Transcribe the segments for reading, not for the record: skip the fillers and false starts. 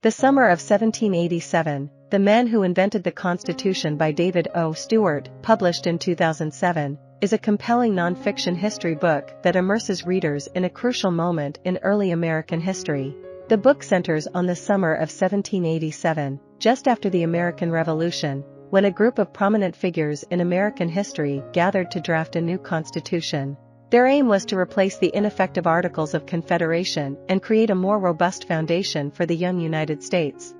The Summer of 1787, The Men Who Invented the Constitution by David O. Stewart, published in 2007, is a compelling non-fiction history book that immerses readers in a crucial moment in early American history. The book centers on the summer of 1787, just after the American Revolution, when a group of prominent figures in American history gathered to draft a new constitution. Their aim was to replace the ineffective Articles of Confederation and create a more robust foundation for the young United States.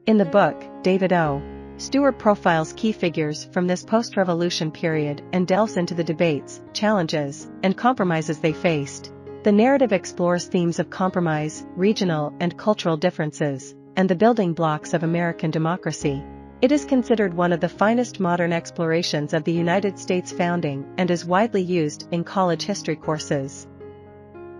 In the book, David O. Stewart profiles key figures from this post-revolution period and delves into the debates, challenges, and compromises they faced. The narrative explores themes of compromise, regional and cultural differences, and the building blocks of American democracy. It is considered one of the finest modern explorations of the United States founding and is widely used in college history courses.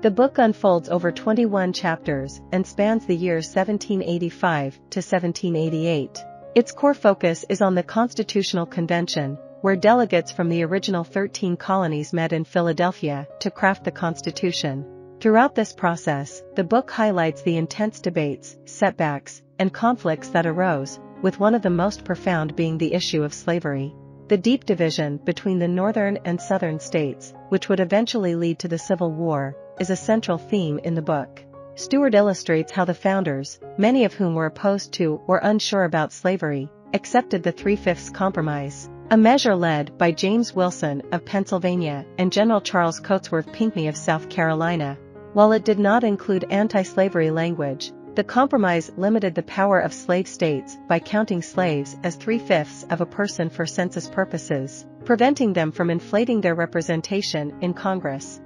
The book unfolds over 21 chapters and spans the years 1785 to 1788. Its core focus is on the Constitutional Convention, where delegates from the original 13 colonies met in Philadelphia to craft the Constitution. Throughout this process, the book highlights the intense debates, setbacks, and conflicts that arose, with one of the most profound being the issue of slavery. The deep division between the northern and southern states, which would eventually lead to the Civil War, is a central theme in the book. Stewart illustrates how the founders, many of whom were opposed to or unsure about slavery, accepted the Three-Fifths Compromise, a measure led by James Wilson of Pennsylvania and General Charles Cotesworth Pinckney of South Carolina. While it did not include anti-slavery language, the compromise limited the power of slave states by counting slaves as 3/5 of a person for census purposes, preventing them from inflating their representation in Congress.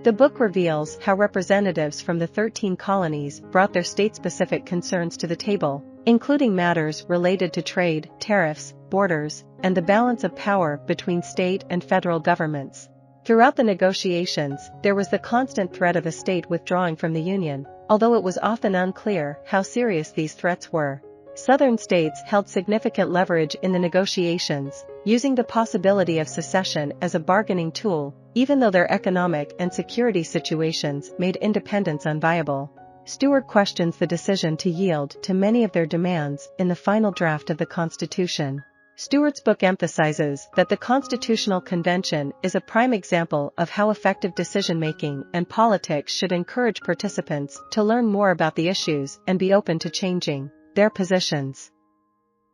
The book reveals how representatives from the 13 colonies brought their state-specific concerns to the table, including matters related to trade, tariffs, borders, and the balance of power between state and federal governments. Throughout the negotiations, there was the constant threat of a state withdrawing from the Union, although it was often unclear how serious these threats were. Southern states held significant leverage in the negotiations, using the possibility of secession as a bargaining tool, even though their economic and security situations made independence unviable. Stewart questions the decision to yield to many of their demands in the final draft of the Constitution. Stewart's book emphasizes that the Constitutional Convention is a prime example of how effective decision-making and politics should encourage participants to learn more about the issues and be open to changing their positions.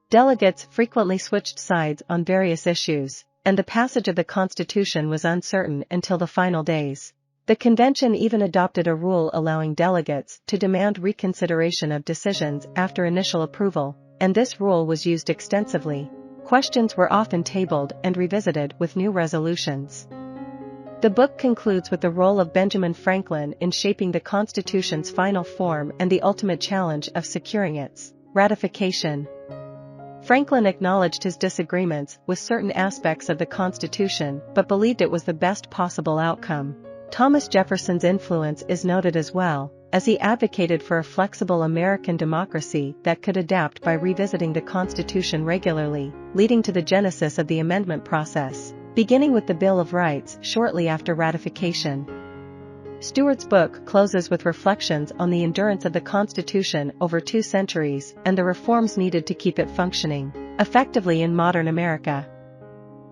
Delegates frequently switched sides on various issues, and the passage of the Constitution was uncertain until the final days. The convention even adopted a rule allowing delegates to demand reconsideration of decisions after initial approval, and this rule was used extensively. Questions were often tabled and revisited with new resolutions. The book concludes with the role of Benjamin Franklin in shaping the Constitution's final form and the ultimate challenge of securing its ratification. Franklin acknowledged his disagreements with certain aspects of the Constitution but believed it was the best possible outcome. Thomas Jefferson's influence is noted as well, as he advocated for a flexible American democracy that could adapt by revisiting the Constitution regularly, leading to the genesis of the amendment process, beginning with the Bill of Rights shortly after ratification. Stewart's book closes with reflections on the endurance of the Constitution over 2 centuries and the reforms needed to keep it functioning effectively in modern America.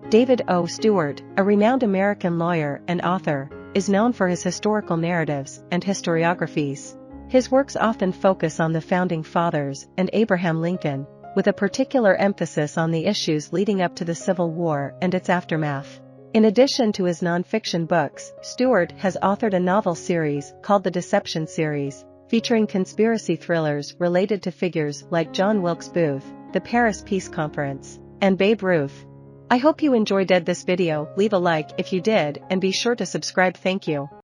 David O. Stewart, a renowned American lawyer and author, is known for his historical narratives and historiographies. His works often focus on the Founding Fathers and Abraham Lincoln, with a particular emphasis on the issues leading up to the Civil War and its aftermath. In addition to his non-fiction books, Stewart has authored a novel series called the Deception series, featuring conspiracy thrillers related to figures like John Wilkes Booth, the Paris Peace Conference, and Babe Ruth. I hope you enjoyed this video. Leave a like if you did and be sure to subscribe. Thank you.